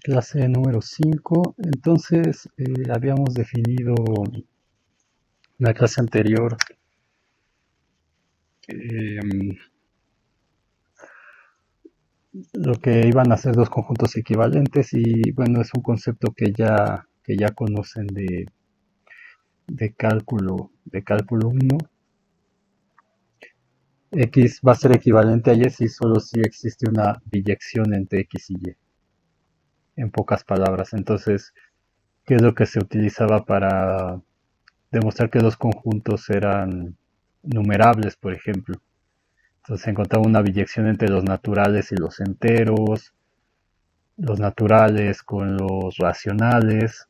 Clase número 5. Entonces, habíamos definido en la clase anterior eh, lo que iban a ser dos conjuntos equivalentes y bueno, es un concepto que ya conocen de cálculo 1. X va a ser equivalente a Y si solo si existe una biyección entre X y Y, en pocas palabras. Entonces, ¿qué es lo que se utilizaba para demostrar que dos conjuntos eran numerables, por ejemplo? Entonces se encontraba una biyección entre los naturales y los enteros, los naturales con los racionales.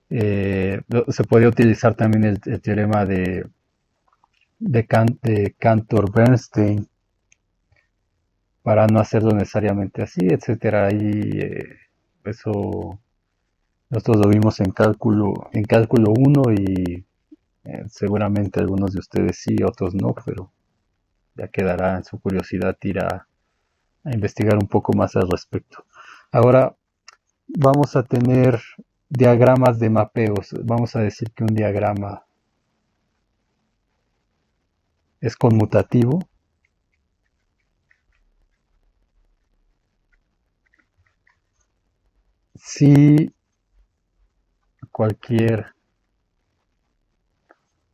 Se podía utilizar también el teorema de Cantor-Bernstein para no hacerlo necesariamente así, etcétera. Y eso nosotros lo vimos en cálculo 1 y seguramente algunos de ustedes sí, otros no, pero ya quedará en su curiosidad ir a investigar un poco más al respecto. Ahora vamos a tener diagramas de mapeos. Vamos a decir que un diagrama es conmutativo si cualquier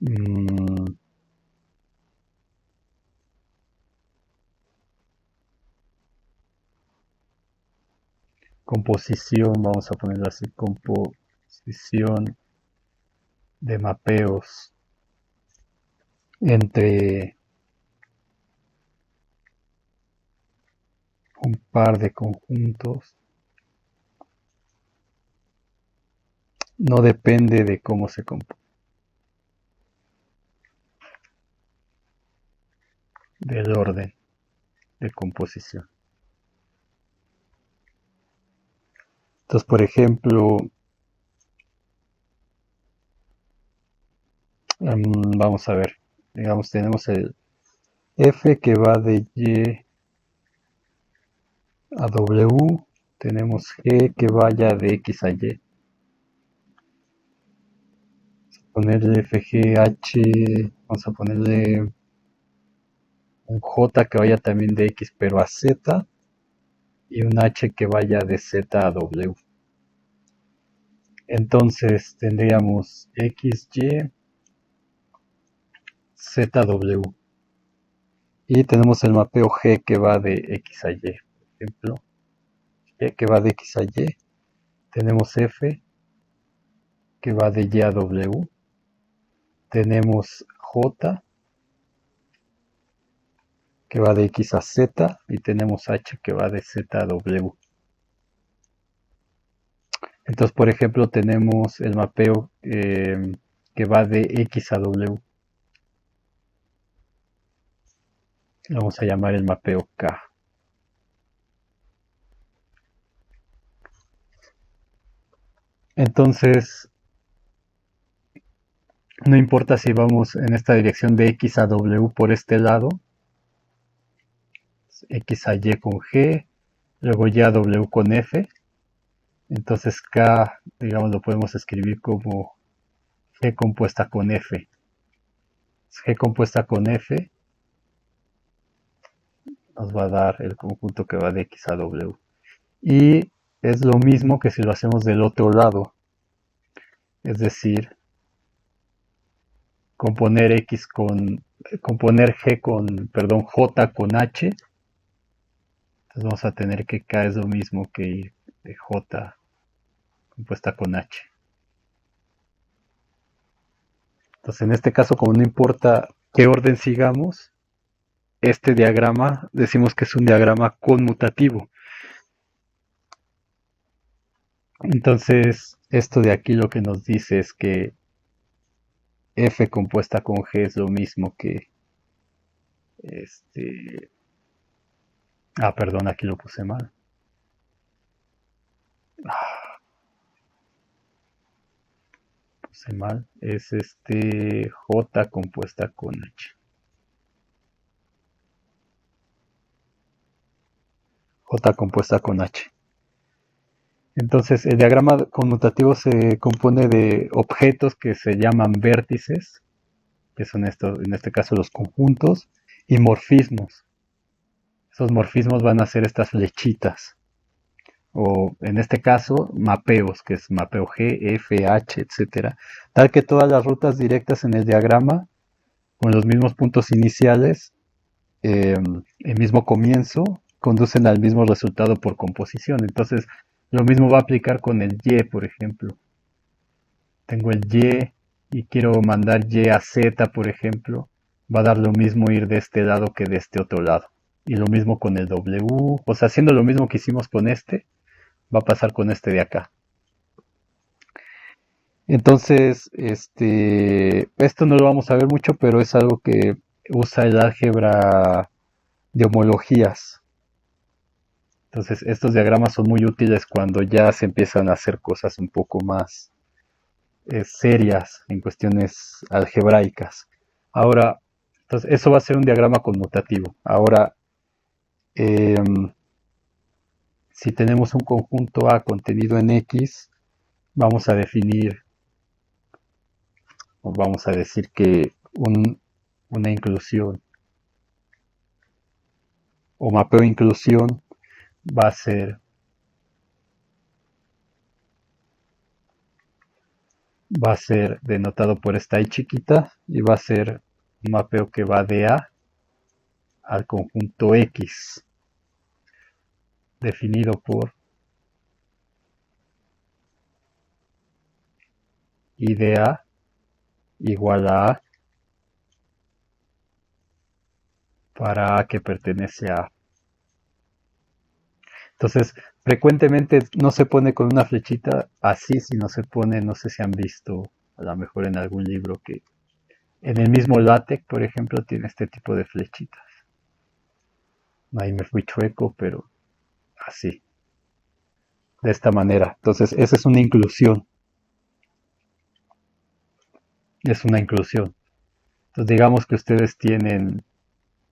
mm, composición, vamos a ponerlo así, composición de mapeos entre un par de conjuntos no depende de cómo se compone, del orden de composición. Entonces, por ejemplo, vamos a ver, digamos, tenemos el f que va de y a w, tenemos g que vaya de x a y, ponerle fgh, vamos a ponerle un j que vaya también de x pero a z y un h que vaya de z a w. Entonces tendríamos x, y, z, w. Y tenemos el mapeo G que va de X a Y, por ejemplo. G que va de X a Y. Tenemos F que va de Y a W. Tenemos J que va de X a Z. Y tenemos H que va de Z a W. Entonces, por ejemplo, tenemos el mapeo que va de X a W. Lo vamos a llamar el mapeo K. Entonces, no importa si vamos en esta dirección de X a W por este lado, X a Y con G, luego Y a W con F. Entonces K, digamos, lo podemos escribir como G compuesta con F. G compuesta con F nos va a dar el conjunto que va de X a W. Y es lo mismo que si lo hacemos del otro lado. Es decir, componer G con, perdón, J con H. Entonces vamos a tener que K es lo mismo que ir de J compuesta con H. Entonces en este caso, como no importa qué orden sigamos, este diagrama decimos que es un diagrama conmutativo. Entonces, esto de aquí lo que nos dice es que F compuesta con G es lo mismo que este. Perdón, aquí lo puse mal. Puse mal. Es J compuesta con H. J compuesta con H. Entonces, el diagrama conmutativo se compone de objetos que se llaman vértices, que son estos, en este caso los conjuntos, y morfismos. Esos morfismos van a ser estas flechitas, o en este caso mapeos, que es mapeo G, F, H, etcétera, tal que todas las rutas directas en el diagrama, con los mismos puntos iniciales, el mismo comienzo, conducen al mismo resultado por composición. Entonces, lo mismo va a aplicar con el Y, por ejemplo. Tengo el y quiero mandar Y a Z, por ejemplo, va a dar lo mismo ir de este lado que de este otro lado. Y lo mismo con el W, o sea, haciendo lo mismo que hicimos con este, va a pasar con este de acá. Entonces, esto no lo vamos a ver mucho, pero es algo que usa el álgebra de homologías. Entonces, estos diagramas son muy útiles cuando ya se empiezan a hacer cosas un poco más serias en cuestiones algebraicas. Ahora, entonces, eso va a ser un diagrama conmutativo. Ahora, eh, si tenemos un conjunto A contenido en X, vamos a definir, o vamos a decir que una inclusión o mapeo inclusión va a ser denotado por esta I chiquita y va a ser un mapeo que va de A al conjunto X, definido por I de A igual a para A que pertenece a A. Entonces, frecuentemente no se pone con una flechita así, sino se pone, no sé si han visto, a lo mejor en algún libro, que en el mismo LaTeX, por ejemplo, tiene este tipo de flechitas. Ahí me fui chueco, pero así, de esta manera. Entonces, esa es una inclusión. Es una inclusión. Entonces, digamos que ustedes tienen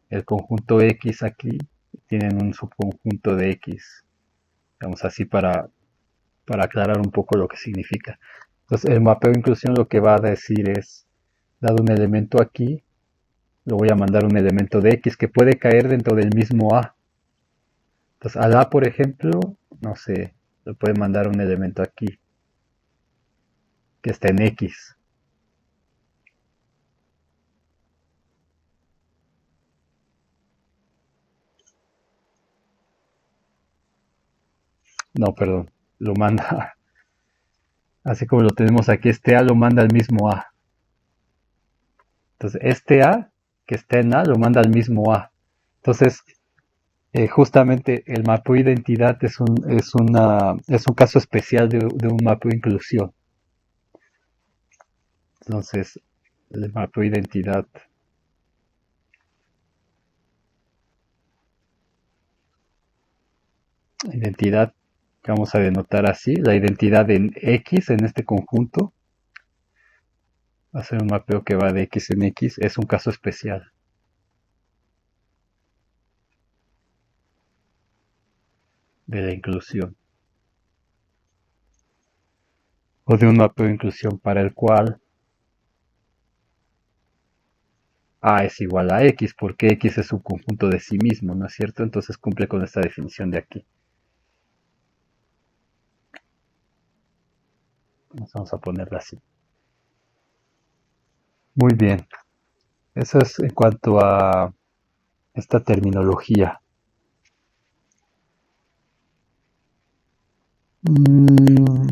el conjunto X aquí, tienen un subconjunto de X, digamos así para aclarar un poco lo que significa. Entonces, el mapeo de inclusión lo que va a decir es, dado un elemento aquí, lo voy a mandar un elemento de X que puede caer dentro del mismo A. Entonces, al A, por ejemplo, no sé, le puede mandar un elemento aquí, que está en X. No, perdón, lo manda, así como lo tenemos aquí, este A lo manda al mismo A. Entonces, este A que está en A lo manda al mismo A. Entonces, justamente el mapeo identidad es un caso especial de un mapeo inclusión. Entonces, el mapeo identidad que vamos a denotar así, la identidad en X en este conjunto, va a ser un mapeo que va de X en X, es un caso especial de la inclusión. O de un mapeo de inclusión para el cual A es igual a X, porque X es un conjunto de sí mismo, ¿no es cierto? Entonces cumple con esta definición de aquí. Vamos a ponerla así. Muy bien. Eso es en cuanto a esta terminología. Mm,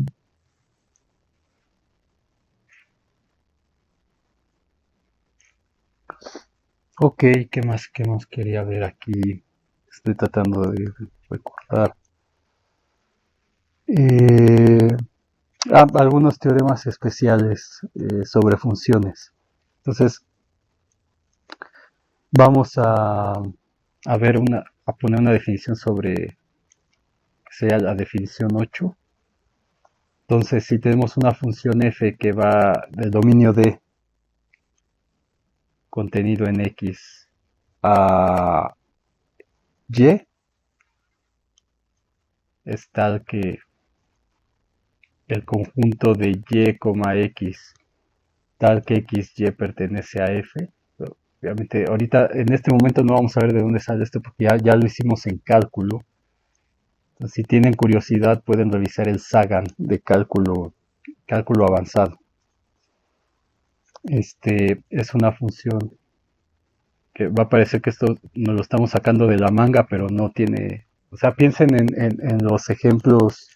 ok, qué más quería ver aquí? Estoy tratando de recordar. Eh, algunos teoremas especiales sobre funciones. Entonces, vamos a ver a poner una definición sobre, que sea la definición 8. Entonces, si tenemos una función f que va del dominio D contenido en X a Y, es tal que el conjunto de y, x, tal que x, y pertenece a f. Obviamente, ahorita en este momento no vamos a ver de dónde sale esto porque ya lo hicimos en cálculo. Entonces, si tienen curiosidad, pueden revisar el Sagan de cálculo avanzado. Es una función que va a parecer que esto nos lo estamos sacando de la manga, pero no tiene. O sea, piensen en los ejemplos,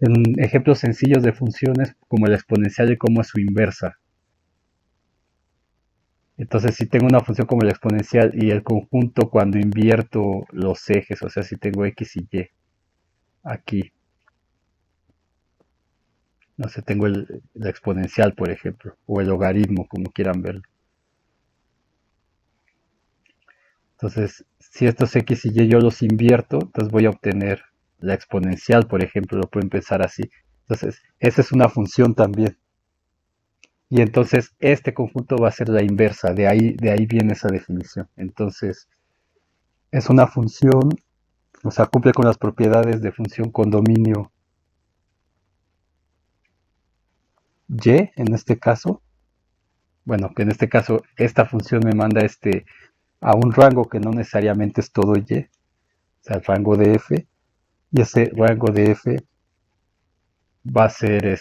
en ejemplos sencillos de funciones como la exponencial y cómo es su inversa. Entonces, si tengo una función como la exponencial y el conjunto cuando invierto los ejes, o sea, si tengo x y y aquí, no sé, tengo la exponencial, por ejemplo, o el logaritmo, como quieran verlo. Entonces, si estos x y y yo los invierto, entonces voy a obtener la exponencial, por ejemplo, lo pueden pensar así. Entonces, esa es una función también. Y entonces este conjunto va a ser la inversa, de ahí viene esa definición. Entonces, es una función, o sea, cumple con las propiedades de función con dominio y, en este caso. Bueno, que en este caso esta función me manda a un rango que no necesariamente es todo y, o sea, el rango de f, y ese rango de f va a ser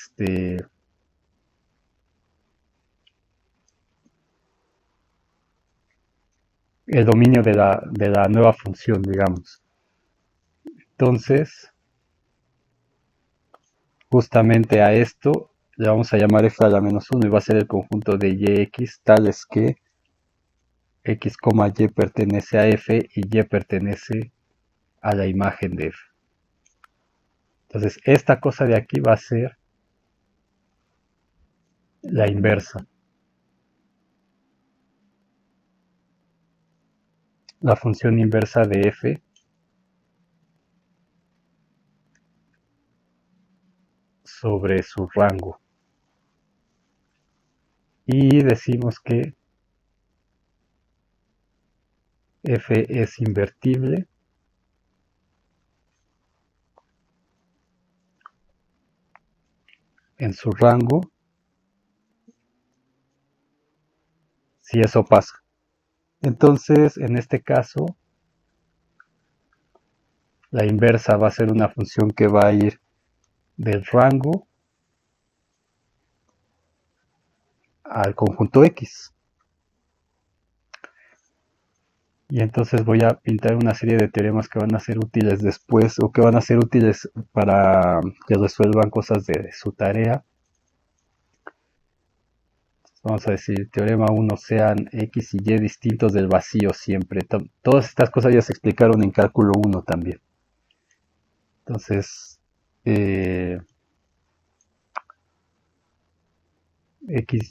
el dominio de la nueva función, digamos. Entonces, justamente a esto le vamos a llamar f a la menos 1 y va a ser el conjunto de yx tales que x, y pertenece a f y y pertenece a la imagen de f. Entonces, esta cosa de aquí va a ser la inversa. La función inversa de f sobre su rango. Y decimos que f es invertible en su rango si eso pasa. Entonces, en este caso, la inversa va a ser una función que va a ir del rango al conjunto X. Y entonces voy a pintar una serie de teoremas que van a ser útiles después o que van a ser útiles para que resuelvan cosas de su tarea. Vamos a decir, teorema 1 sean X y Y distintos del vacío siempre. Todas estas cosas ya se explicaron en cálculo 1 también. Entonces, X,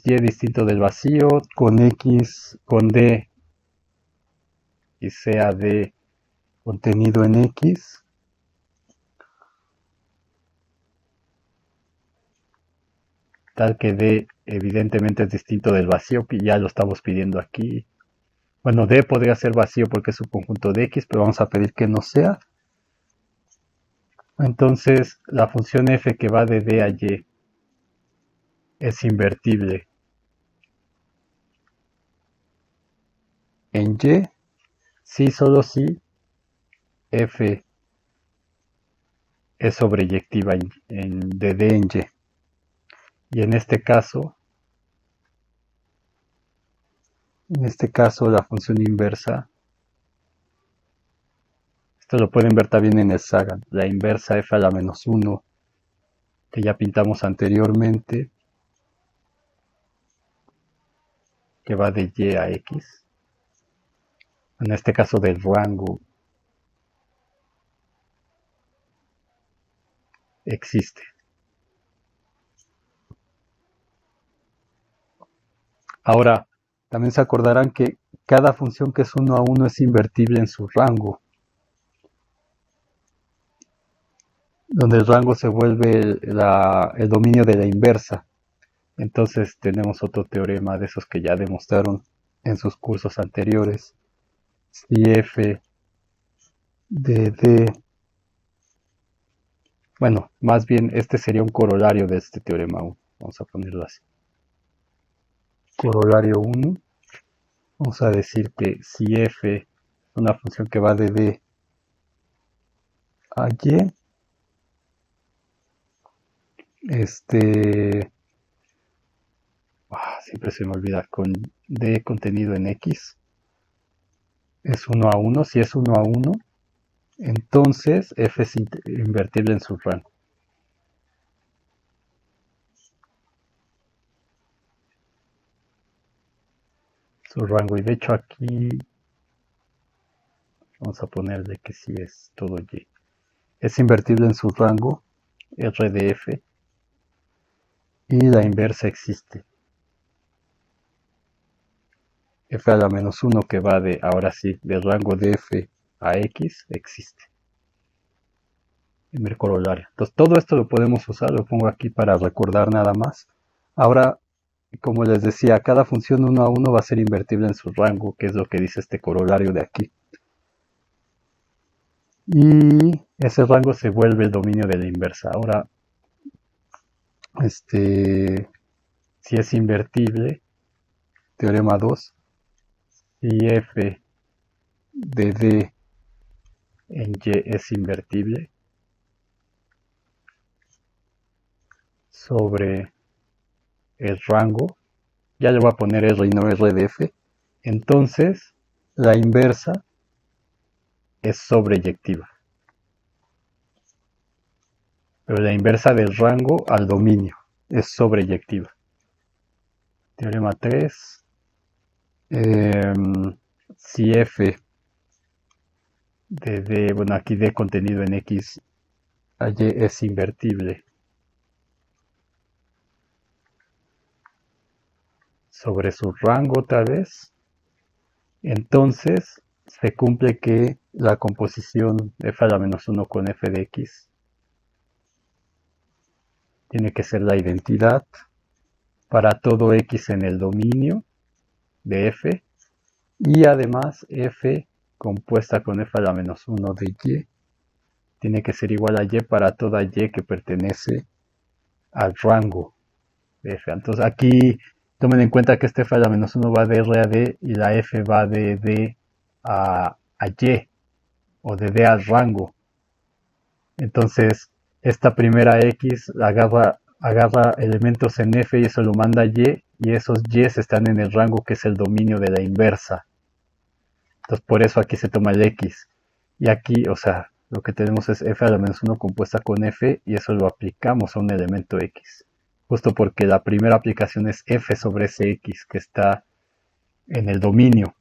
Y distinto del vacío con X, con D y sea D contenido en X. Tal que D evidentemente es distinto del vacío, que ya lo estamos pidiendo aquí. Bueno, D podría ser vacío porque es un conjunto de X, pero vamos a pedir que no sea. Entonces, la función f que va de D a Y es invertible en Y, si solo si f es sobreyectiva de D en Y. Y en este caso la función inversa, esto lo pueden ver también en el Sagan, la inversa f a la menos 1 que ya pintamos anteriormente, que va de Y a X, en este caso del rango, existe. Ahora, también se acordarán que cada función que es 1 a 1 es invertible en su rango, donde el rango se vuelve el dominio de la inversa. Entonces tenemos otro teorema de esos que ya demostraron en sus cursos anteriores. Si f de D Bueno, más bien este sería un corolario de este teorema 1. Vamos a ponerlo así. Corolario 1. Vamos a decir que si f es una función que va de D a Y, siempre se me olvida, con D contenido en X, es 1 a 1. Si es 1 a 1, entonces f es invertible en su rango. Su rango, y de hecho aquí vamos a ponerle que si es todo Y. Es invertible en su rango R de F, y la inversa existe. F a la menos 1 que va de, ahora sí, del rango de F a X existe. Primer corolario. Entonces todo esto lo podemos usar, lo pongo aquí para recordar nada más. Ahora, como les decía, cada función 1 a 1 va a ser invertible en su rango, que es lo que dice este corolario de aquí. Y ese rango se vuelve el dominio de la inversa. Ahora, si es invertible, teorema 2, si f de D en Y es invertible sobre el rango, ya le voy a poner R y no R de F, entonces la inversa es sobreyectiva. Pero la inversa del rango al dominio es sobreyectiva. Teorema 3. Si f de D, bueno, aquí D contenido en X a Y es invertible sobre su rango otra vez, entonces se cumple que la composición f a la menos 1 con f de X tiene que ser la identidad para todo X en el dominio de f, y además f compuesta con f a la menos 1 de Y tiene que ser igual a Y para toda Y que pertenece al rango de f. Entonces aquí tomen en cuenta que este f a la menos 1 va de R a D y la f va de D a Y, o de D al rango. Entonces esta primera X agarra elementos en f y eso lo manda a Y, y esos Y están en el rango que es el dominio de la inversa. Entonces por eso aquí se toma el X. Y aquí, o sea, lo que tenemos es f a la menos 1 compuesta con f, y eso lo aplicamos a un elemento X. Justo porque la primera aplicación es f sobre ese X que está en el dominio.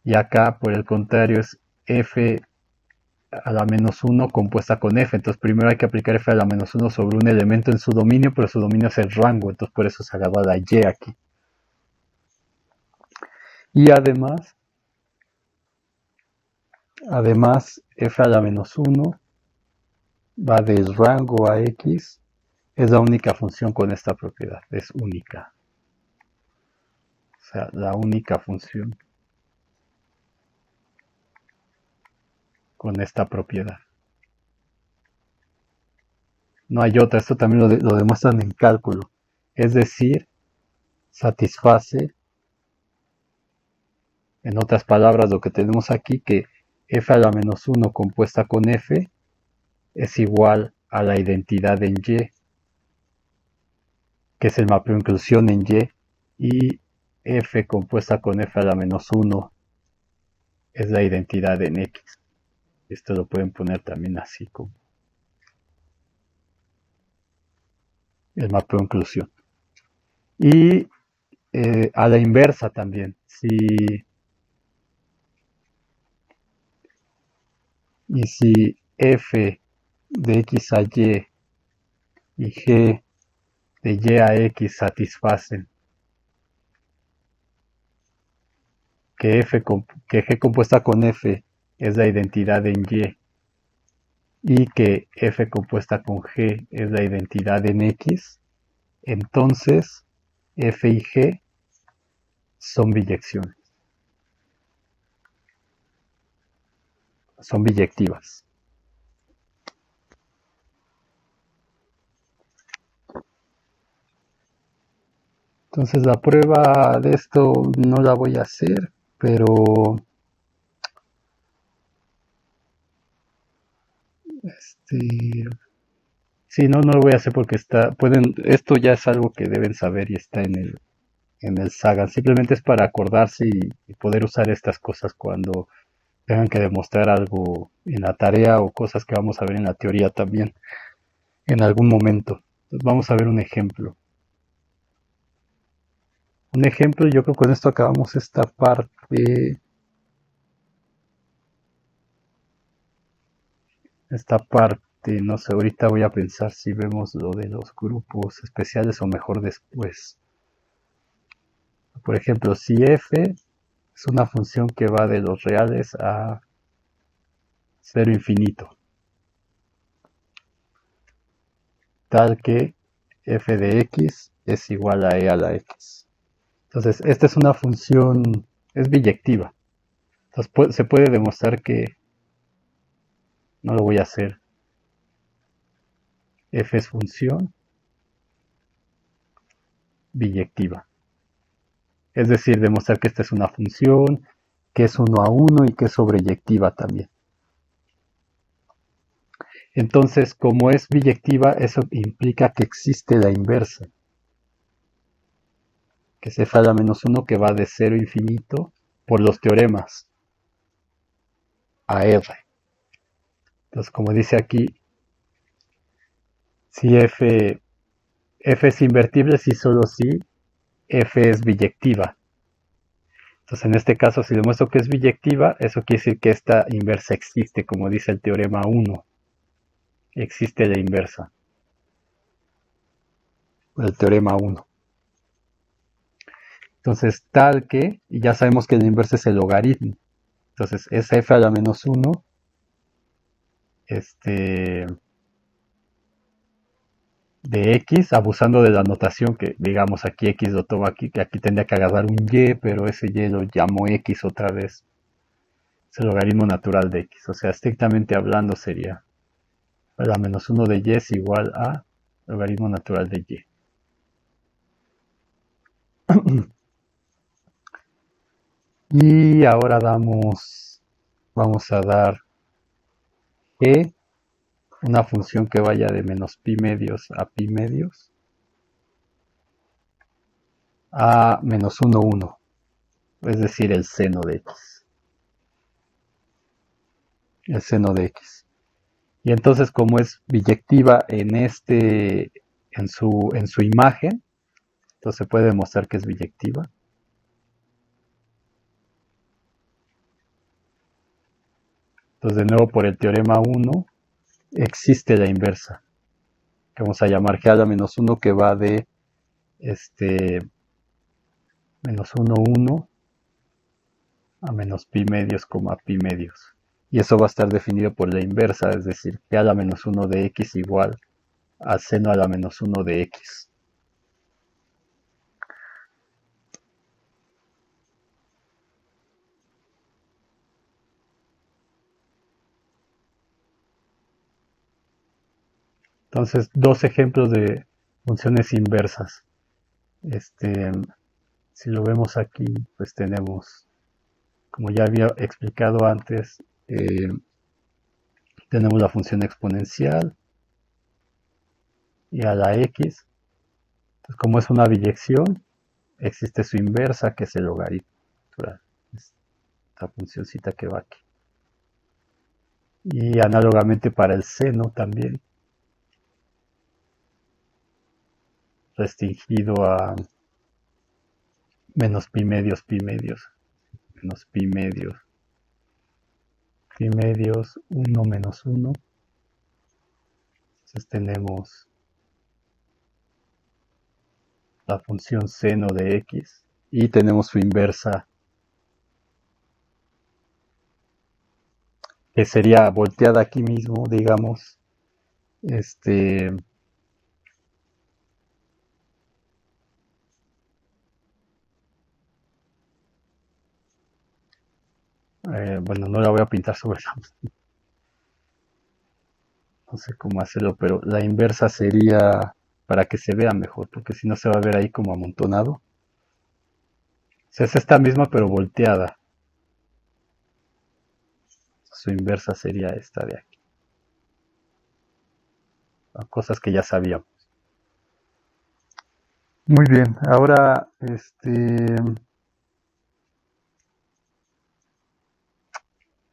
Y acá, por el contrario, es f a la menos 1 compuesta con f. Entonces primero hay que aplicar f a la menos 1 sobre un elemento en su dominio, pero su dominio es el rango. Entonces por eso se agarra la y aquí. Y además f a la menos 1 va del rango a X. Es la única función con esta propiedad. Es única. O sea, la única función con esta propiedad. No hay otra. Esto también lo demuestran en cálculo. Es decir, satisface, en otras palabras, lo que tenemos aquí, que f a la menos 1 compuesta con f es igual a la identidad en Y, que es el mapeo inclusión en y f compuesta con f a la menos 1 es la identidad en X. Esto lo pueden poner también así como el mapeo inclusión. Y a la inversa también, si f de X a y g de Y a X satisfacen que G compuesta con F es la identidad en y que F compuesta con G es la identidad en X, entonces F y G son biyecciones, son biyectivas. Entonces la prueba de esto no la voy a hacer, pero este, sí, no lo voy a hacer porque esto ya es algo que deben saber y está en el Sagan. Simplemente es para acordarse y poder usar estas cosas cuando tengan que demostrar algo en la tarea o cosas que vamos a ver en la teoría también en algún momento. Entonces vamos a ver un ejemplo. Un ejemplo, yo creo que con esto acabamos esta parte. Esta parte, no sé, ahorita voy a pensar si vemos lo de los grupos especiales o mejor después. Por ejemplo, si f es una función que va de los reales a cero infinito, tal que f de x es igual a e a la x. Entonces, esta es una función, es biyectiva. Entonces, se puede demostrar que, no lo voy a hacer, f es función biyectiva. Es decir, demostrar que esta es una función, que es 1 a 1 y que es sobreyectiva también. Entonces, como es biyectiva, eso implica que existe la inversa, que es f a la menos 1 que va de 0 a infinito por los teoremas a r. Entonces, como dice aquí, si f es invertible, si solo si f es biyectiva. Entonces, en este caso, si demuestro que es biyectiva, eso quiere decir que esta inversa existe, como dice el teorema 1. Existe la inversa. El teorema 1. Entonces, tal que, y ya sabemos que la inversa es el logaritmo. Entonces, es f a la menos 1 de x, abusando de la notación que, digamos, aquí x lo tomo aquí, que aquí tendría que agarrar un y, pero ese y lo llamo x otra vez. Es el logaritmo natural de x. O sea, estrictamente hablando sería a la menos 1 de y es igual a logaritmo natural de y. Y ahora vamos a dar g, una función que vaya de menos pi medios a pi medios a menos 1, 1, es decir, el seno de x. El seno de x. Y entonces, como es biyectiva en su imagen, entonces se puede demostrar que es biyectiva. Entonces, de nuevo, por el teorema 1, existe la inversa, que vamos a llamar g a la menos 1, que va de menos 1, 1 a menos pi medios, pi medios. Y eso va a estar definido por la inversa, es decir, g a la menos 1 de x igual a seno a la menos 1 de x. Entonces, dos ejemplos de funciones inversas. Si lo vemos aquí, pues tenemos, como ya había explicado antes, tenemos la función exponencial y a la x. Entonces, como es una biyección, existe su inversa, que es el logaritmo natural. Esta funcióncita que va aquí. Y análogamente para el seno también, restringido a menos pi medios, menos pi medios, 1 menos 1. Entonces tenemos la función seno de x y tenemos su inversa, que sería volteada aquí mismo, digamos, bueno, no la voy a pintar sobre la, no sé cómo hacerlo, pero la inversa sería para que se vea mejor, porque si no se va a ver ahí como amontonado. sea, es esta misma pero volteada. Su inversa sería esta de aquí. Cosas que ya sabíamos. Muy bien, ahora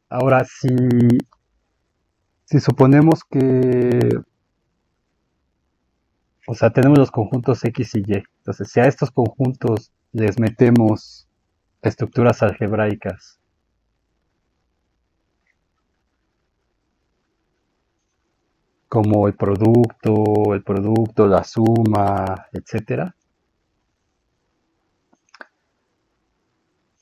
ahora si suponemos que, o sea, tenemos los conjuntos X y Y. Entonces, si a estos conjuntos les metemos estructuras algebraicas como el producto, la suma, etcétera,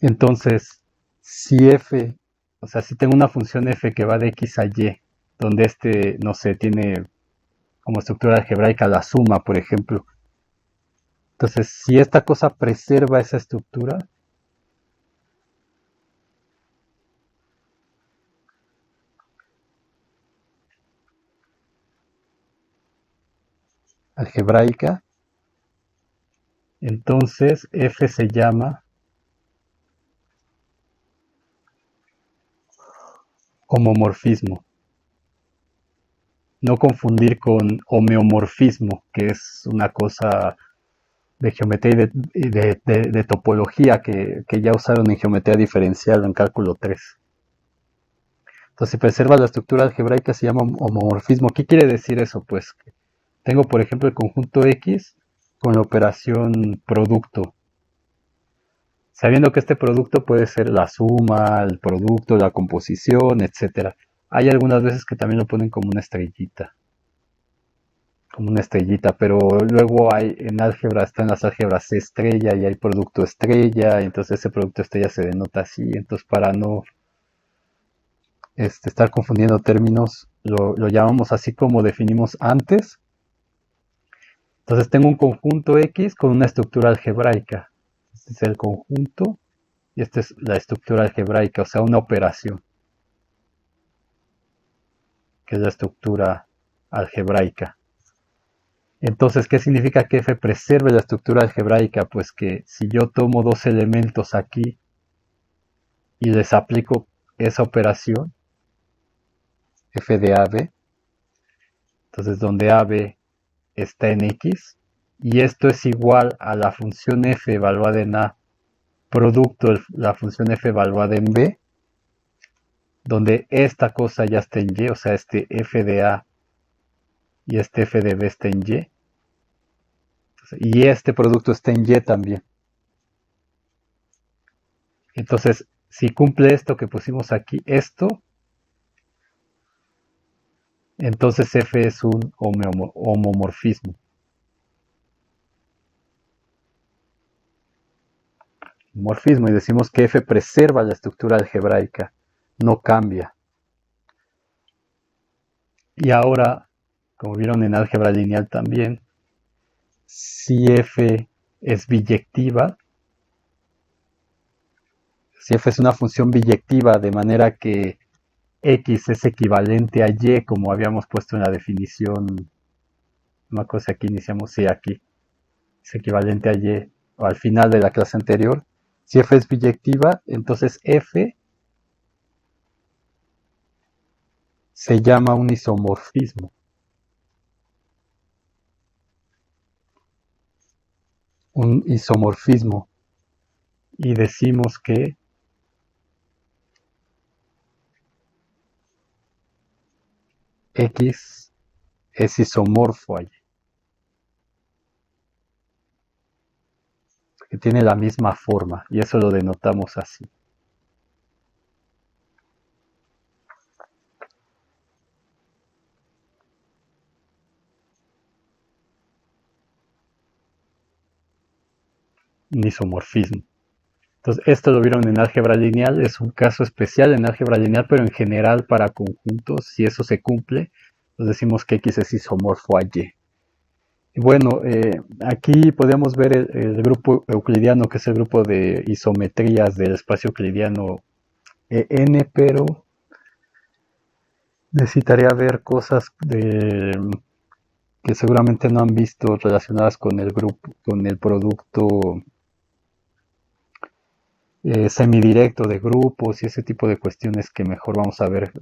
entonces, si f, o sea, si tengo una función f que va de x a y, donde no sé, tiene como estructura algebraica la suma, por ejemplo. Entonces, si esta cosa preserva esa estructura, algebraica, entonces f se llama homomorfismo. No confundir con homeomorfismo, que es una cosa de geometría y de topología que ya usaron en geometría diferencial o en cálculo 3. Entonces, si preserva la estructura algebraica se llama homomorfismo. ¿Qué quiere decir eso? Pues que tengo, por ejemplo, el conjunto X con la operación producto, sabiendo que este producto puede ser la suma, el producto, la composición, etcétera. Hay algunas veces que también lo ponen como una estrellita, pero luego hay en álgebra, están las álgebras estrella y hay producto estrella, y entonces ese producto estrella se denota así, entonces para no estar confundiendo términos, lo llamamos así como definimos antes. Entonces tengo un conjunto X con una estructura algebraica. Este es el conjunto y esta es la estructura algebraica, o sea, una operación, que es la estructura algebraica. Entonces, ¿qué significa que f preserve la estructura algebraica? Pues que si yo tomo dos elementos aquí y les aplico esa operación, f de AB, entonces donde AB está en X, y esto es igual a la función f evaluada en A producto la función f evaluada en B, donde esta cosa ya está en Y, o sea, este f de A y este f de B está en Y, y este producto está en Y también. Entonces, si cumple esto que pusimos aquí, esto, entonces f es un homomorfismo. Morfismo, y decimos que f preserva la estructura algebraica, no cambia. Y ahora, como vieron en álgebra lineal también, si f es biyectiva, si f es una función biyectiva de manera que x es equivalente a y, como habíamos puesto en la definición, no me acuerdo si aquí iniciamos, sí, aquí, es equivalente a y, o al final de la clase anterior, si f es biyectiva, entonces f se llama un isomorfismo. Un isomorfismo. Y decimos que x es isomorfo a y, que tiene la misma forma, y eso lo denotamos así. Un isomorfismo. Entonces, esto lo vieron en álgebra lineal, es un caso especial en álgebra lineal, pero en general para conjuntos, si eso se cumple, pues decimos que X es isomorfo a Y. Y bueno, aquí podemos ver el grupo euclidiano, que es el grupo de isometrías del espacio euclidiano N, pero necesitaría ver cosas que seguramente no han visto relacionadas con el grupo, con el producto semidirecto de grupos y ese tipo de cuestiones que mejor vamos a ver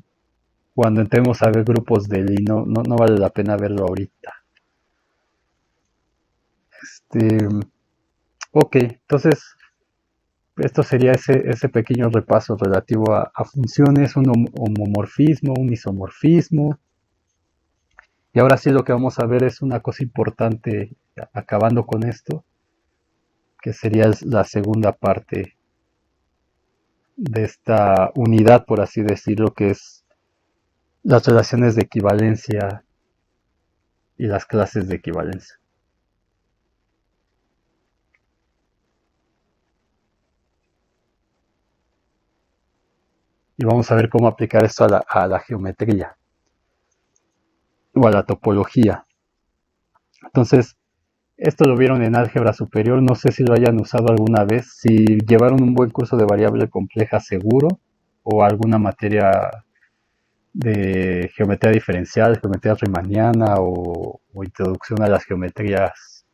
cuando entremos a ver grupos de Lie. No vale la pena verlo ahorita. Este, ok, entonces esto sería ese pequeño repaso relativo a funciones, un homomorfismo, un isomorfismo. Y ahora sí lo que vamos a ver es una cosa importante, acabando con esto, que sería la segunda parte de esta unidad, por así decirlo, que es las relaciones de equivalencia y las clases de equivalencia. Y vamos a ver cómo aplicar esto a la geometría o a la topología. Entonces, esto lo vieron en álgebra superior, no sé si lo hayan usado alguna vez, si llevaron un buen curso de variable compleja seguro o alguna materia de geometría diferencial, geometría riemanniana o introducción a las geometrías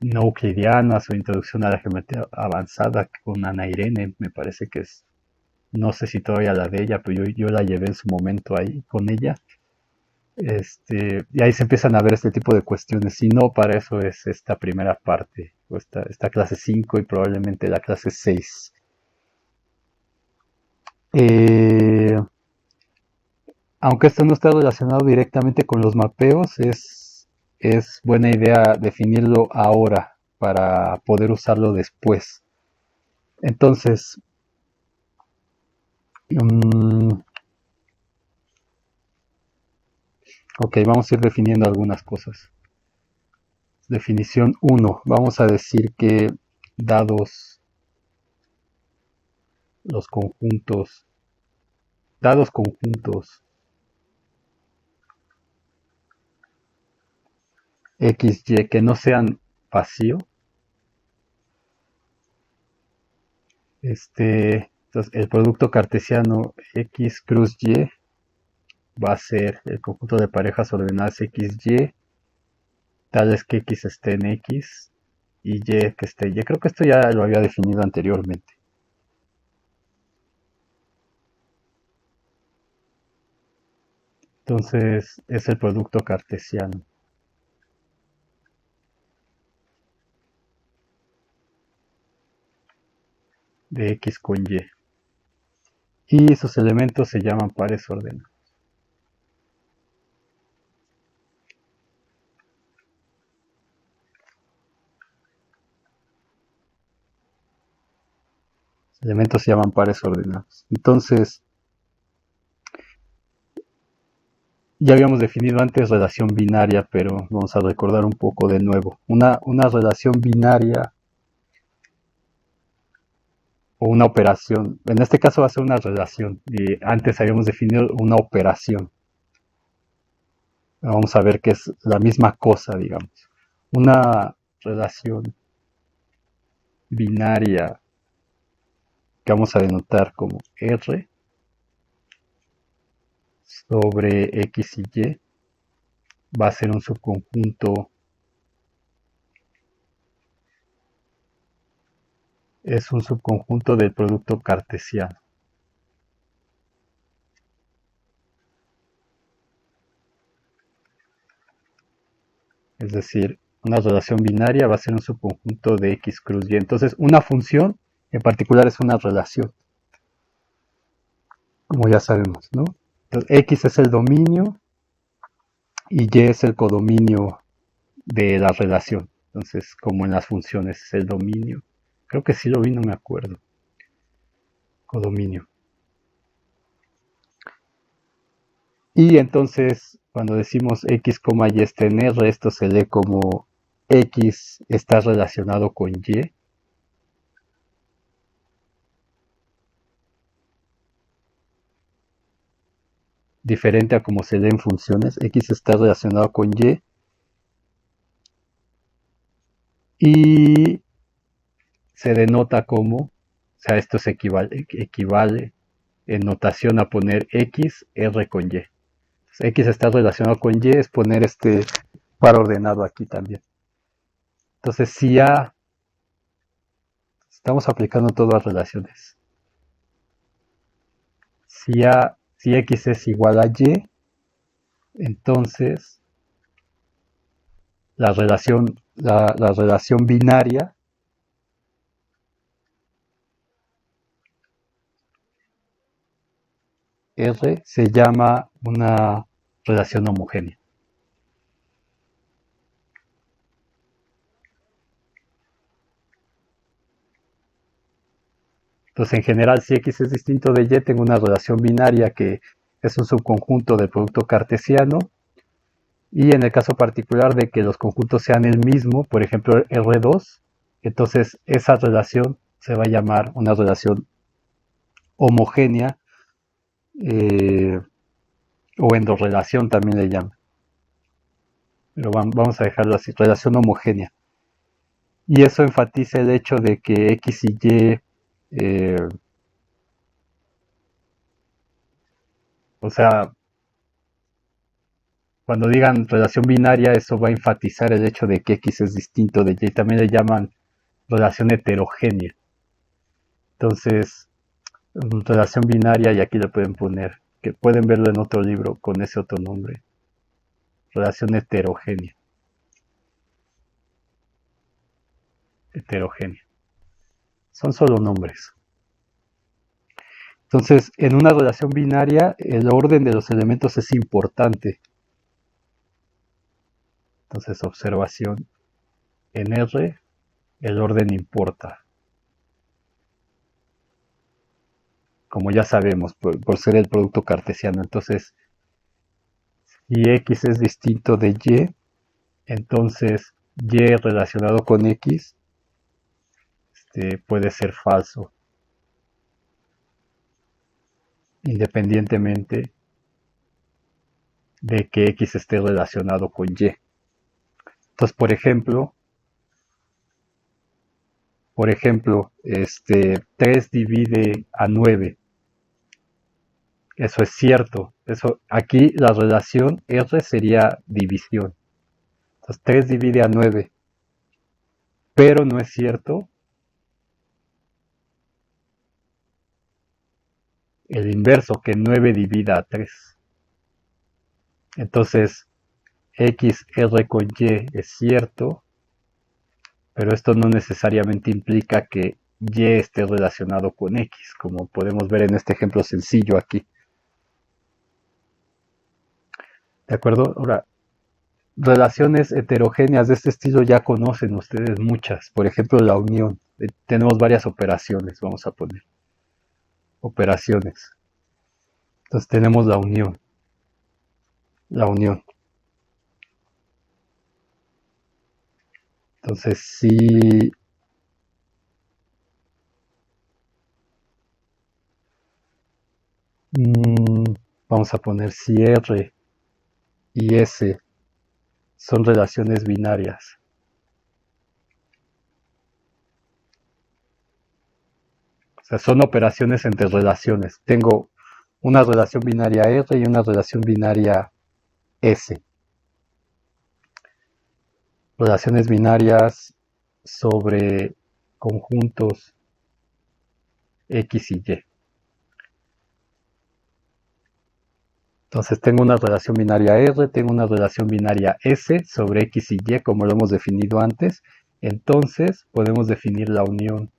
no euclidianas o introducción a la geometría avanzada con Ana Irene, me parece que es, no sé si todavía la de ella, pero yo la llevé en su momento ahí con ella. Y ahí se empiezan a ver este tipo de cuestiones. Si no, para eso es esta primera parte, o esta clase 5 y probablemente la clase 6. Eh, Aunque esto no está relacionado directamente con los mapeos, es buena idea definirlo ahora para poder usarlo después. Entonces, um, ok, vamos a ir definiendo algunas cosas. Definición 1. Vamos a decir que dados los conjuntos, dados conjuntos X, Y que no sean vacío, entonces el producto cartesiano X cruz Y va a ser el conjunto de parejas ordenadas X, Y, tales que X esté en X y Y que esté Y. Creo que esto ya lo había definido anteriormente. Entonces es el producto cartesiano de X con Y. Y sus elementos se llaman pares ordenados. Los elementos se llaman pares ordenados. Entonces, ya habíamos definido antes relación binaria, pero vamos a recordar un poco de nuevo. Una relación binaria o una operación. En este caso va a ser una relación. Y antes habíamos definido una operación. Vamos a ver que es la misma cosa, digamos. Una relación binaria que vamos a denotar como R sobre X y Y va a ser un subconjunto, es un subconjunto del producto cartesiano. Es decir, una relación binaria va a ser un subconjunto de X cruz Y. Entonces, una función en particular es una relación, como ya sabemos, ¿no? Entonces, X es el dominio y Y es el codominio de la relación. Entonces, como en las funciones es el dominio. Creo que sí lo vi, no me acuerdo. Codominio. Y entonces, cuando decimos X, Y está en R, esto se lee como X está relacionado con Y. Diferente a como se lee en funciones. X está relacionado con y se denota como, o sea, esto se equivale en notación a poner X, R con Y. Entonces, X está relacionado con Y, es poner este par ordenado aquí también. Entonces, si A Estamos aplicando todo a relaciones. Si X es igual a Y, entonces la relación binaria R se llama una relación homogénea. Entonces, en general, si X es distinto de Y, tengo una relación binaria que es un subconjunto del producto cartesiano. Y en el caso particular de que los conjuntos sean el mismo, por ejemplo R2, entonces esa relación se va a llamar una relación homogénea eh, o endorrelación también le llaman. Pero vamos a dejarlo así, relación homogénea. Y eso enfatiza el hecho de que X y Y, o sea, cuando digan relación binaria, eso va a enfatizar el hecho de que X es distinto de Y. También le llaman relación heterogénea. Entonces, relación binaria, y aquí le pueden poner, que pueden verlo en otro libro con ese otro nombre. Relación heterogénea. Heterogénea. Son solo nombres. Entonces, en una relación binaria, el orden de los elementos es importante. Entonces, observación. En R, el orden importa. Como ya sabemos, por ser el producto cartesiano. Entonces, si X es distinto de Y, entonces Y relacionado con X puede ser falso, independientemente de que X esté relacionado con Y. Entonces, por ejemplo, 3 divide a 9. Eso es cierto. Eso, aquí la relación R sería división. Entonces, 3 divide a 9. Pero no es cierto el inverso, que 9 divida a 3. Entonces, X, R con Y es cierto, pero esto no necesariamente implica que Y esté relacionado con X, como podemos ver en este ejemplo sencillo aquí. ¿De acuerdo? Ahora, relaciones heterogéneas de este estilo ya conocen ustedes muchas. Por ejemplo, la unión. Tenemos varias operaciones, vamos a poner. Operaciones. Entonces tenemos la unión. La unión. Entonces, si vamos a poner si R y S son relaciones binarias. O sea, son operaciones entre relaciones. Tengo una relación binaria R y una relación binaria S. Relaciones binarias sobre conjuntos X y Y. Entonces tengo una relación binaria R, tengo una relación binaria S sobre X y Y, como lo hemos definido antes. Entonces podemos definir la unión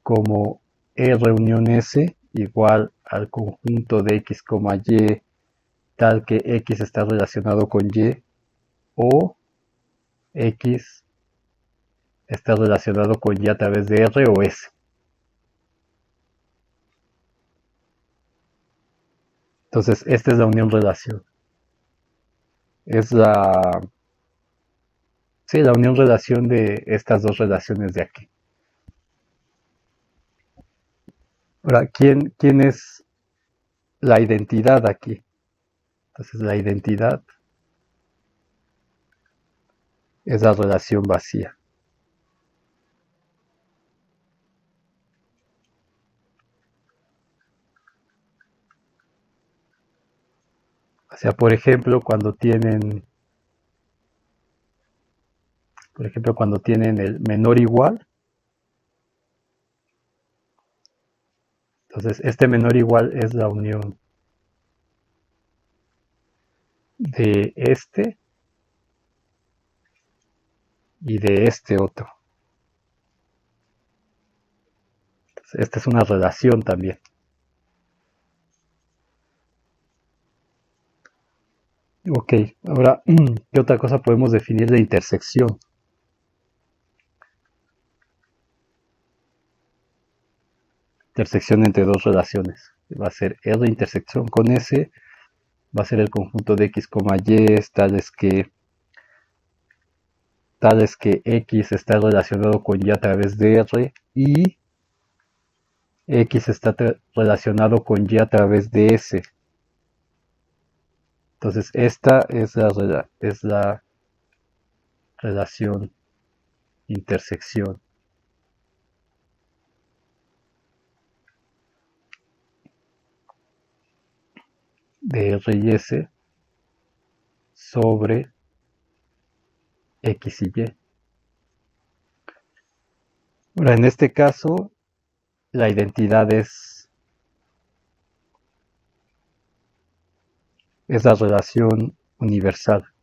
como R unión S igual al conjunto de X, Y, tal que X está relacionado con Y, o X está relacionado con Y a través de R o S. Entonces, esta es la unión relación. Es la unión relación de estas dos relaciones de aquí. Ahora, ¿quién es la identidad aquí? Entonces, la identidad es la relación vacía. O sea, por ejemplo, cuando tienen el menor igual, Entonces, este menor igual es la unión de este y de este otro. Entonces, esta es una relación también. Ok, ahora, ¿qué otra cosa podemos definir de intersección? Intersección entre dos relaciones. Va a ser R intersección con S, va a ser el conjunto de X, Y, tales que X está relacionado con Y a través de R y X está relacionado con Y a través de S. Entonces, esta es la relación intersección de R y S sobre X y Y. Ahora, en este caso, la identidad es la relación universal.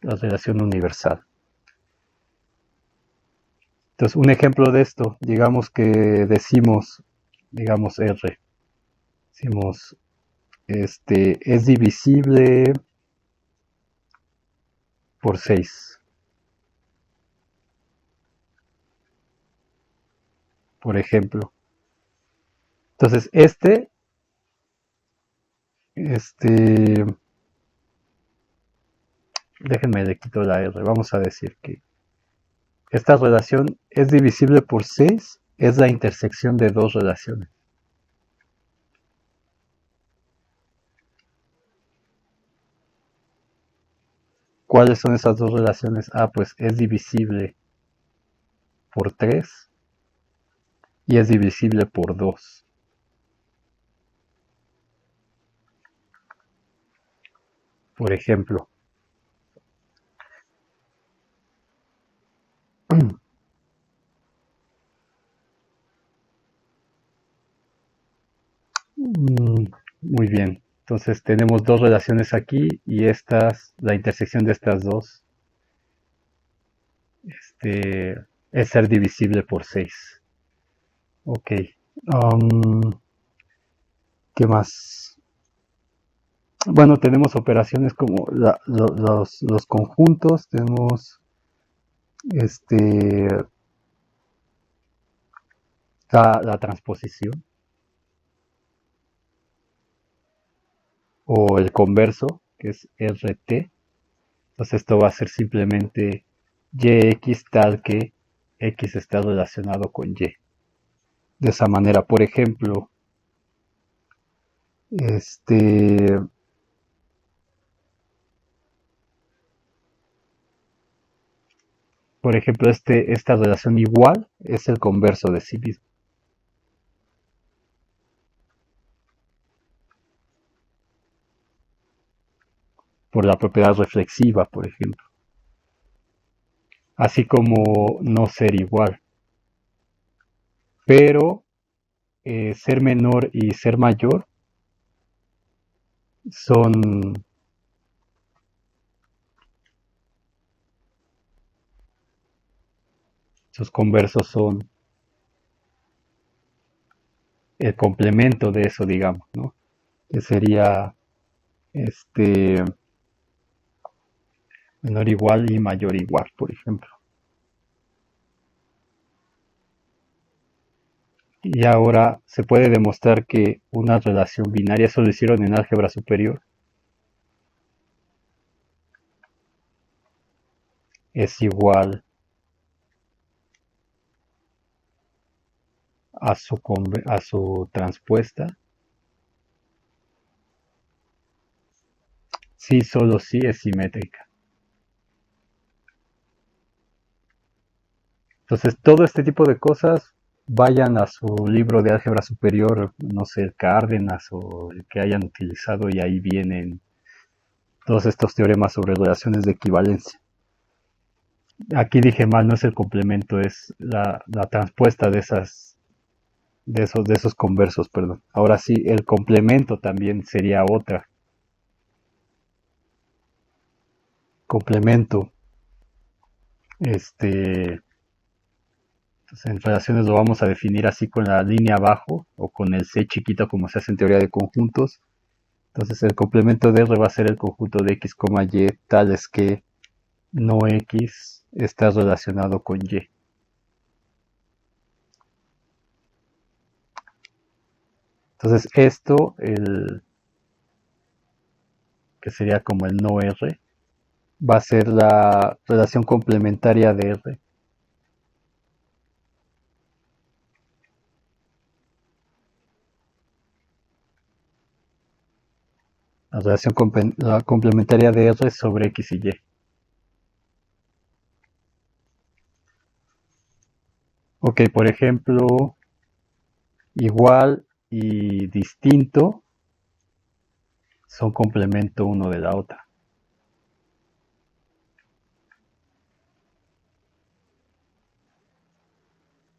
La relación universal. Entonces, un ejemplo de esto, digamos que digamos R, decimos, es divisible por 6, por ejemplo. Entonces, déjenme le quito la R, vamos a decir que esta relación es divisible por 6, es la intersección de dos relaciones. ¿Cuáles son esas dos relaciones? Ah, pues es divisible por 3 y es divisible por 2. Por ejemplo, muy bien. Entonces tenemos dos relaciones aquí y la intersección de estas dos, es ser divisible por 6. Ok. ¿Qué más? Bueno, tenemos operaciones como los conjuntos, tenemos este, la transposición o el converso, que es RT. Entonces esto va a ser simplemente YX tal que X está relacionado con Y. De esa manera, este, por ejemplo, esta relación igual es el converso de sí mismo. Por la propiedad reflexiva, por ejemplo. Así como no ser igual. Pero ser menor y ser mayor son, sus conversos son el complemento de eso, digamos, ¿no? Que sería este menor igual y mayor igual, por ejemplo. Y ahora se puede demostrar que una relación binaria, eso lo hicieron en álgebra superior, es igual a su transpuesta si solo si es simétrica. Entonces, todo este tipo de cosas, vayan a su libro de álgebra superior, no sé, Cárdenas o el que hayan utilizado, y ahí vienen todos estos teoremas sobre relaciones de equivalencia. Aquí dije mal, no es el complemento, es la transpuesta de esos conversos, perdón. Ahora sí, el complemento también sería otra. Complemento, este, pues en relaciones lo vamos a definir así con la línea abajo o con el C chiquito como se hace en teoría de conjuntos. Entonces el complemento de R va a ser el conjunto de X, Y, tales que no X está relacionado con Y. Entonces esto, que sería como el no R, va a ser la relación complementaria de R. La relación la complementaria de R sobre X y Y. Ok, por ejemplo, igual y distinto son complemento uno de la otra.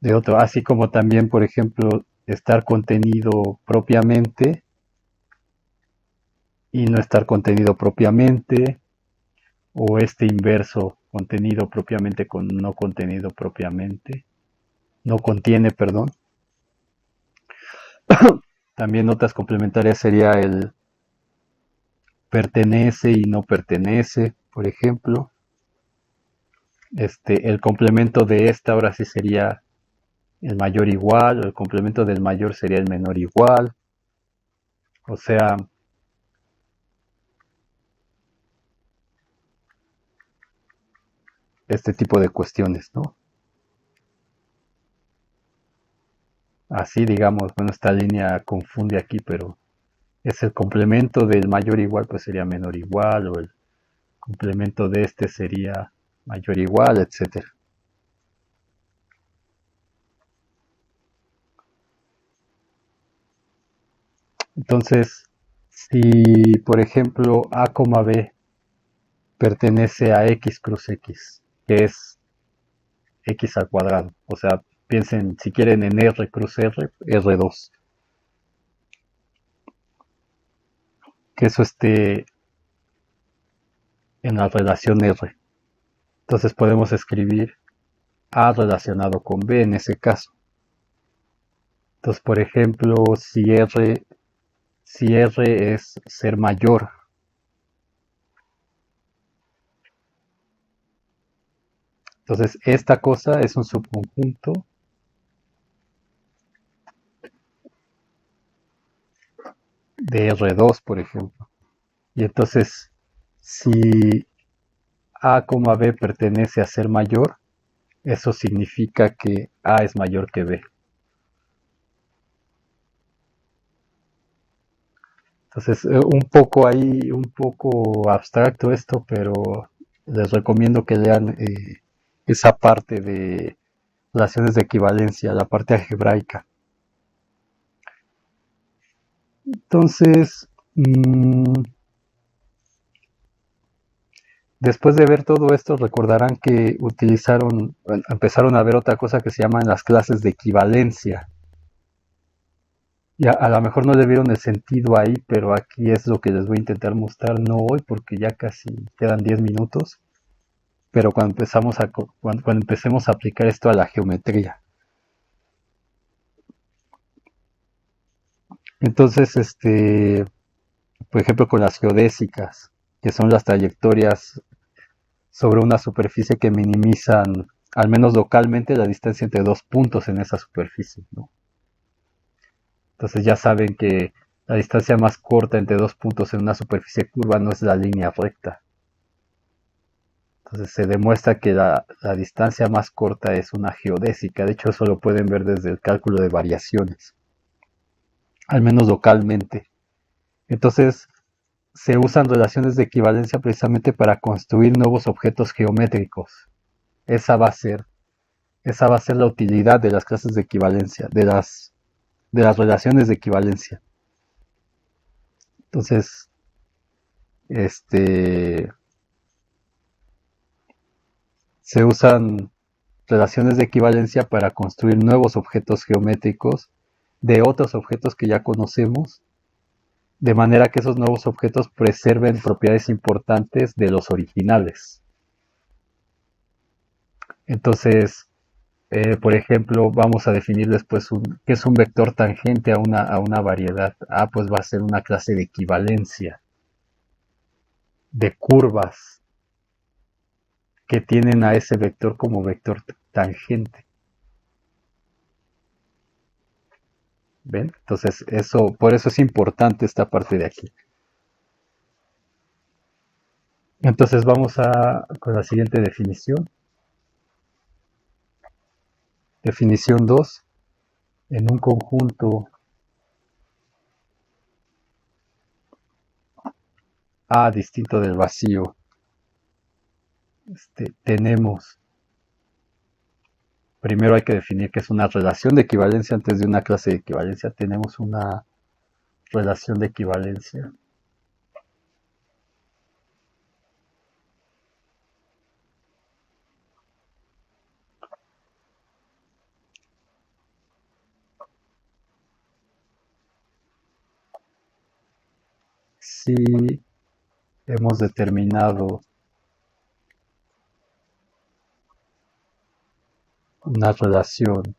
De otro, así como también, por ejemplo, estar contenido propiamente y no estar contenido propiamente, o este inverso, contenido propiamente con no contenido propiamente, no contiene, perdón. También otras complementarias sería el pertenece y no pertenece, por ejemplo. El complemento de esta ahora sí sería el mayor igual, o el complemento del mayor sería el menor igual. O sea, este tipo de cuestiones, ¿no? Así digamos, bueno, esta línea confunde aquí, pero es el complemento del mayor igual, pues sería menor igual, o el complemento de este sería mayor igual, etcétera. Entonces, si por ejemplo A, B pertenece a X cruz X, que es X al cuadrado, o sea, piensen si quieren en R cruz R, R2, que eso esté en la relación R. Entonces podemos escribir A relacionado con B en ese caso. Entonces, por ejemplo, si R es ser mayor, entonces esta cosa es un subconjunto de R2, por ejemplo. Y entonces, si A, B pertenece a ser mayor, eso significa que A es mayor que B. Entonces, un poco ahí, un poco abstracto esto, pero les recomiendo que lean esa parte de relaciones de equivalencia, la parte algebraica. Entonces, después de ver todo esto, recordarán que empezaron a ver otra cosa que se llaman las clases de equivalencia. Y a lo mejor no le vieron el sentido ahí, pero aquí es lo que les voy a intentar mostrar, no hoy, porque ya casi quedan 10 minutos, pero cuando empecemos a aplicar esto a la geometría. Entonces, por ejemplo, con las geodésicas, que son las trayectorias sobre una superficie que minimizan, al menos localmente, la distancia entre dos puntos en esa superficie, ¿no? Entonces ya saben que la distancia más corta entre dos puntos en una superficie curva no es la línea recta. Entonces se demuestra que la distancia más corta es una geodésica. De hecho, eso lo pueden ver desde el cálculo de variaciones, al menos localmente. Entonces se usan relaciones de equivalencia precisamente para construir nuevos objetos geométricos. Esa va a ser, esa va a ser la utilidad de las clases de equivalencia, de las relaciones de equivalencia. Entonces, este, Se usan relaciones de equivalencia para construir nuevos objetos geométricos de otros objetos que ya conocemos, de manera que esos nuevos objetos preserven propiedades importantes de los originales. Entonces, por ejemplo, vamos a definir después qué es un vector tangente a una variedad. Pues va a ser una clase de equivalencia de curvas que tienen a ese vector como vector tangente. ¿Ven? Entonces, por eso es importante esta parte de aquí. Entonces vamos con la siguiente definición. Definición 2. En un conjunto A distinto del vacío, tenemos, primero hay que definir qué es una relación de equivalencia antes de una clase de equivalencia. Tenemos una relación de equivalencia. Si hemos determinado una relación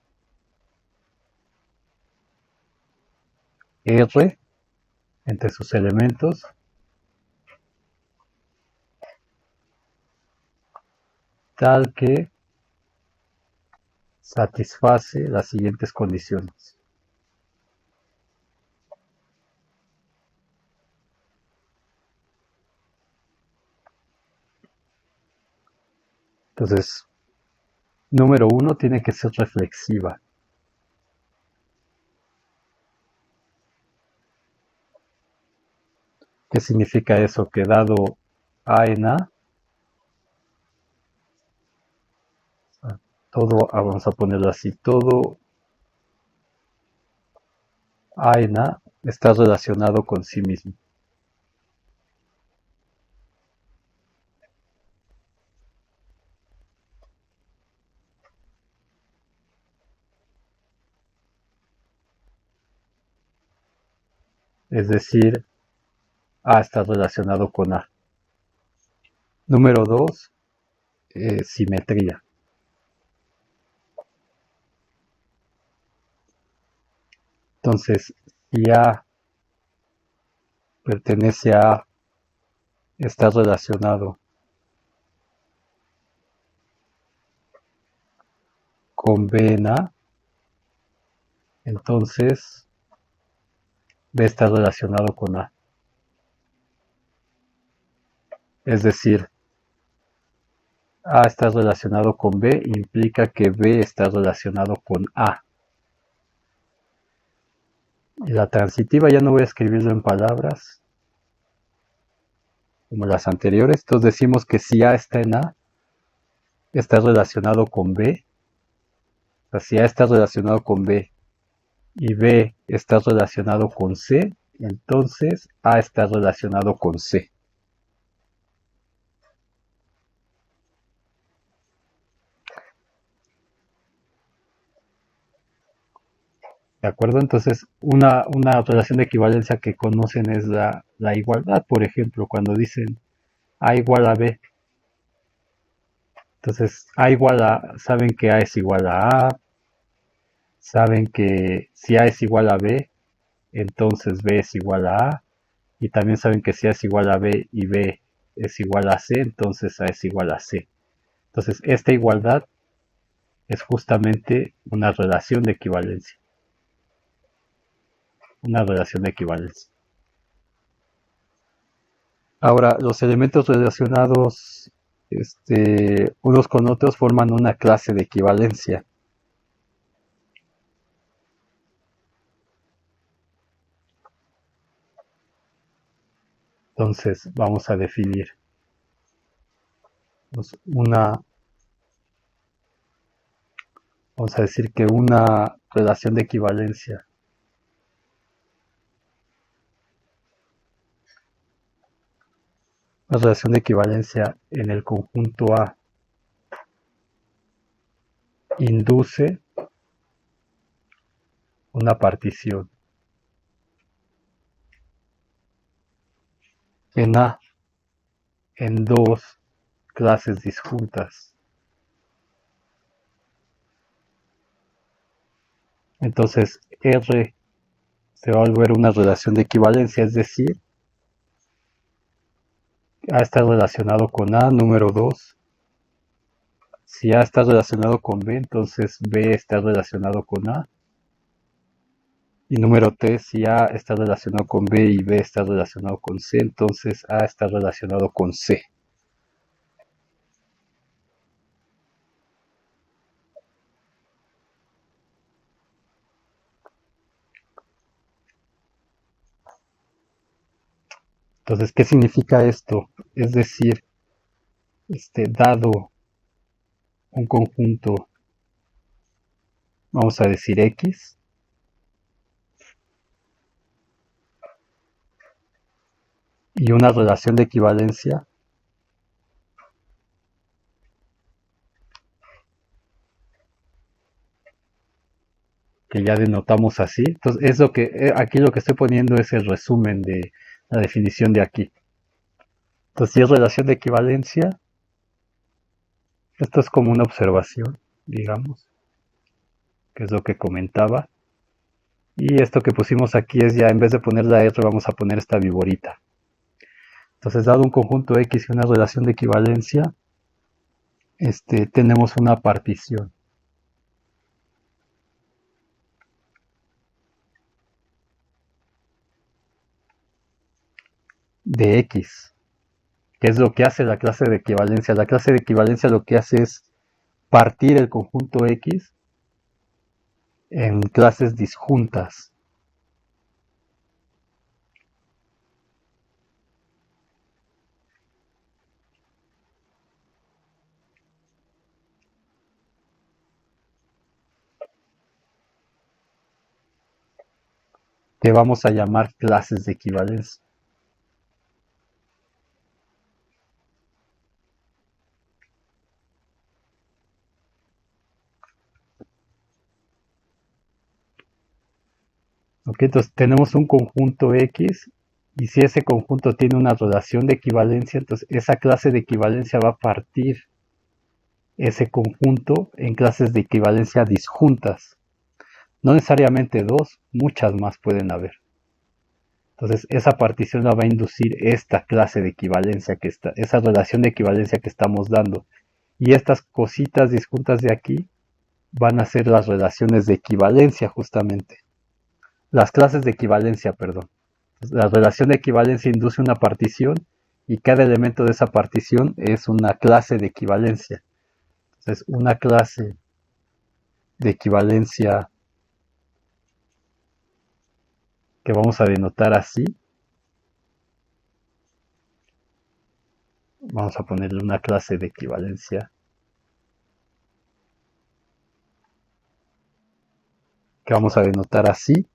R entre sus elementos, tal que satisface las siguientes condiciones. Entonces, número 1 tiene que ser reflexiva. ¿Qué significa eso? Que dado A en A, todo, vamos a ponerlo así, todo A en A está relacionado con sí mismo. Es decir, A está relacionado con A. Número 2, simetría. Entonces, si A pertenece a A, está relacionado con B en A, entonces B está relacionado con A. Es decir, A está relacionado con B implica que B está relacionado con A. Y la transitiva ya no voy a escribirlo en palabras como las anteriores. Entonces decimos que si A está en A, está relacionado con B. O sea, si A está relacionado con B y B está relacionado con C, entonces A está relacionado con C. ¿De acuerdo? Entonces, una relación de equivalencia que conocen es la igualdad, por ejemplo, cuando dicen A igual a B. Entonces, saben que A es igual a A, saben que si A es igual a B, entonces B es igual a A, y también saben que si A es igual a B y B es igual a C, entonces A es igual a C. Entonces, esta igualdad es justamente una relación de equivalencia. Una relación de equivalencia. Ahora, los elementos relacionados unos con otros forman una clase de equivalencia. Entonces, vamos a definir vamos a decir que una relación de equivalencia en el conjunto A induce una partición en A en dos clases disjuntas. Entonces R se va a volver una relación de equivalencia, es decir, A está relacionado con A, número 2. Si A está relacionado con B, entonces B está relacionado con A. Y número 3, si A está relacionado con B y B está relacionado con C, entonces A está relacionado con C. Entonces, ¿qué significa esto? Es decir, dado un conjunto, vamos a decir X, y una relación de equivalencia que ya denotamos así. Entonces, es lo que aquí lo que estoy poniendo es el resumen de la definición de aquí. Entonces, si es relación de equivalencia, esto es como una observación, digamos, que es lo que comentaba. Y esto que pusimos aquí es ya, en vez de poner la R, vamos a poner esta viborita. Entonces, dado un conjunto X y una relación de equivalencia, tenemos una partición. De X. ¿Qué es lo que hace la clase de equivalencia? La clase de equivalencia lo que hace es partir el conjunto X en clases disjuntas. Que vamos a llamar clases de equivalencia. ¿Ok? Entonces tenemos un conjunto X y si ese conjunto tiene una relación de equivalencia, entonces esa clase de equivalencia va a partir ese conjunto en clases de equivalencia disjuntas. No necesariamente dos, muchas más pueden haber. Entonces esa partición la va a inducir esta clase de equivalencia que está, esa relación de equivalencia que estamos dando. Y estas cositas disjuntas de aquí van a ser las relaciones de equivalencia justamente. Las clases de equivalencia, perdón. La relación de equivalencia induce una partición y cada elemento de esa partición es una clase de equivalencia. Entonces, una clase de equivalencia que vamos a denotar así, vamos a ponerle una clase de equivalencia que vamos a denotar así,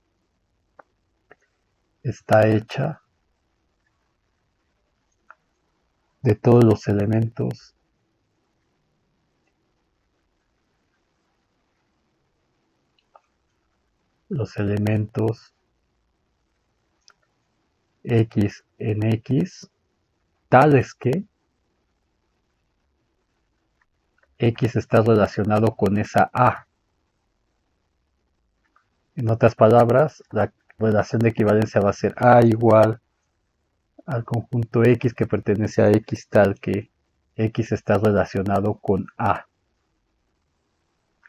está hecha de todos los elementos X en X, tales que X está relacionado con esa A. En otras palabras, la relación de equivalencia va a ser A igual al conjunto X que pertenece a X tal que X está relacionado con A.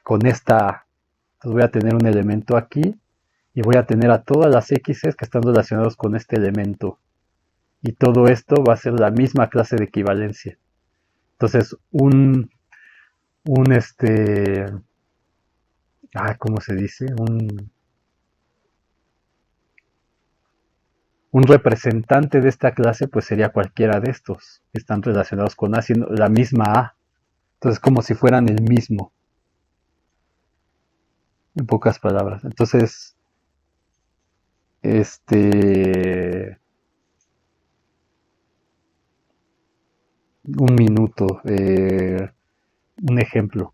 Con esta A. Entonces voy a tener un elemento aquí y voy a tener a todas las X's que están relacionados con este elemento. Y todo esto va a ser la misma clase de equivalencia. Entonces, ¿cómo se dice? Un representante de esta clase pues sería cualquiera de estos que están relacionados con A, siendo la misma A. Entonces, como si fueran el mismo, en pocas palabras. Entonces, un minuto, un ejemplo.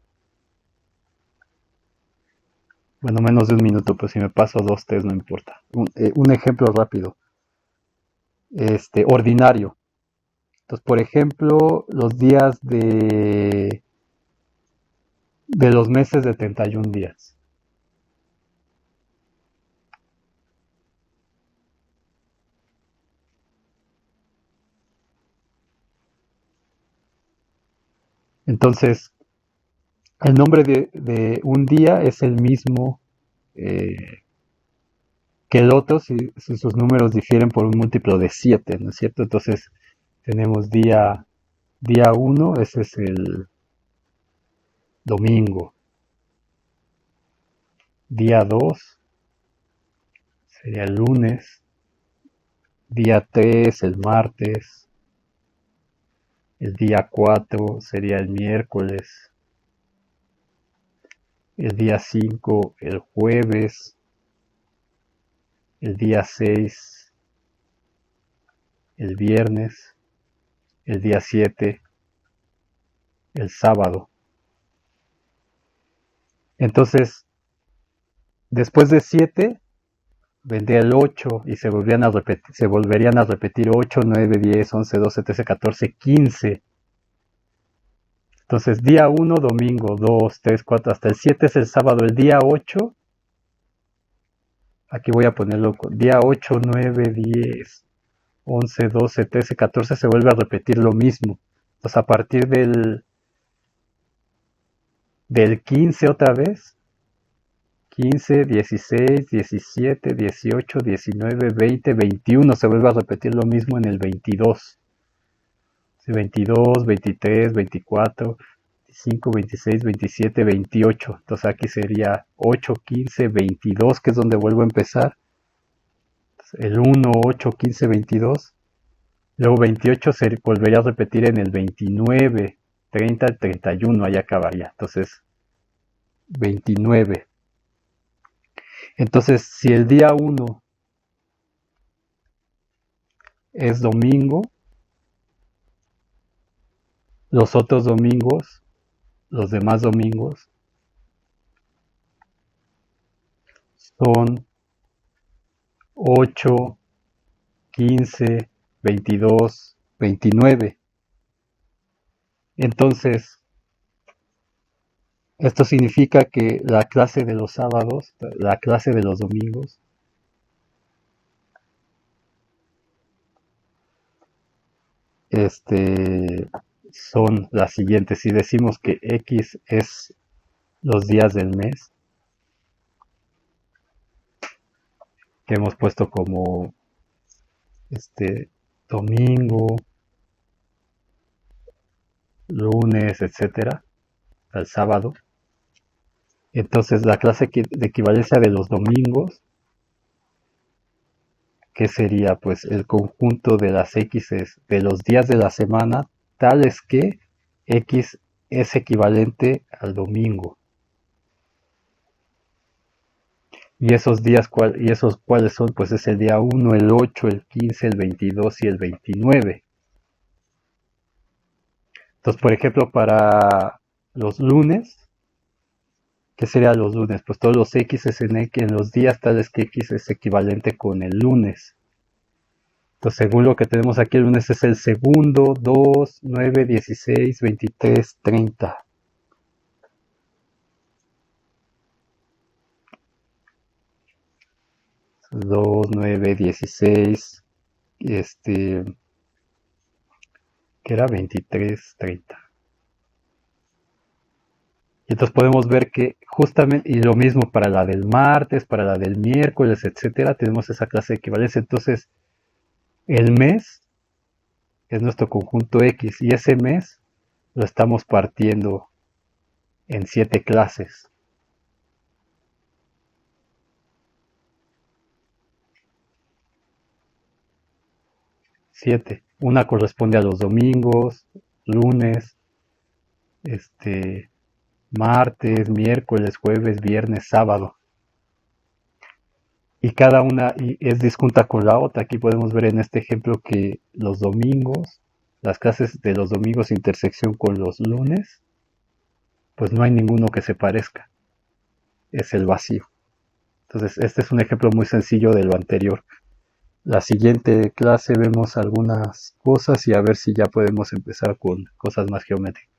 Bueno, menos de un minuto, pues si me paso dos, tres, no importa. Un ejemplo rápido. Ordinario. Entonces, por ejemplo, los días de los meses de 31 días. Entonces, el nombre de un día es el mismo eh, que el otro si sus números difieren por un múltiplo de 7, ¿no es cierto? Entonces, tenemos día uno, ese es el domingo. Día 2 sería el lunes. Día 3 el martes. El día 4 sería el miércoles. El día 5 el jueves. El día 6 el viernes. El día 7 el sábado. Entonces, después de 7 vendría el 8 y se volverían a repetir 8, 9, 10, 11, 12, 13, 14, 15. Entonces, día uno domingo, 2, 3, 4, hasta el 7 es el sábado. El día 8, aquí voy a ponerlo, día 8, 9, 10, 11, 12, 13, 14, se vuelve a repetir lo mismo. Entonces, a partir del 15 otra vez, 15, 16, 17, 18, 19, 20, 21, se vuelve a repetir lo mismo en el 22. 22, 23, 24, 25, 26, 27, 28. Entonces aquí sería 8, 15, 22, que es donde vuelvo a empezar. Entonces, el 1, 8, 15, 22. Luego 28 se volvería a repetir en el 29, 30, 31, ahí acabaría. Entonces, 29. Entonces, si el día 1 es domingo, los otros domingos, los demás domingos, son 8, 15, 22, 29. Entonces, esto significa que la clase de los sábados, la clase de los domingos, este, son las siguientes. Si decimos que X es los días del mes, que hemos puesto como domingo, lunes, etcétera, al sábado. Entonces, la clase de equivalencia de los domingos, que sería pues el conjunto de las X's de los días de la semana, tales que X es equivalente al domingo. Y esos días, y esos cuáles son, pues es el día 1, el 8, el 15, el 22 y el 29. Entonces, por ejemplo, para los lunes, ¿qué sería los lunes? Pues todos los X en los días tales que X es equivalente con el lunes. Entonces, según lo que tenemos aquí, el lunes es el segundo, 2, 9, 16, 23, 30. 2, 9, 16, que era 23, 30. Y entonces podemos ver que justamente, y lo mismo para la del martes, para la del miércoles, etcétera, tenemos esa clase de equivalencia. Entonces, el mes es nuestro conjunto X y ese mes lo estamos partiendo en 7 clases. 7. Una corresponde a los domingos, lunes, este, martes, miércoles, jueves, viernes, sábado. Y cada una es disjunta con la otra. Aquí podemos ver en este ejemplo que los domingos, las clases de los domingos intersección con los lunes, pues no hay ninguno que se parezca. es el vacío. Entonces, este es un ejemplo muy sencillo de lo anterior. La siguiente clase vemos algunas cosas y a ver si ya podemos empezar con cosas más geométricas.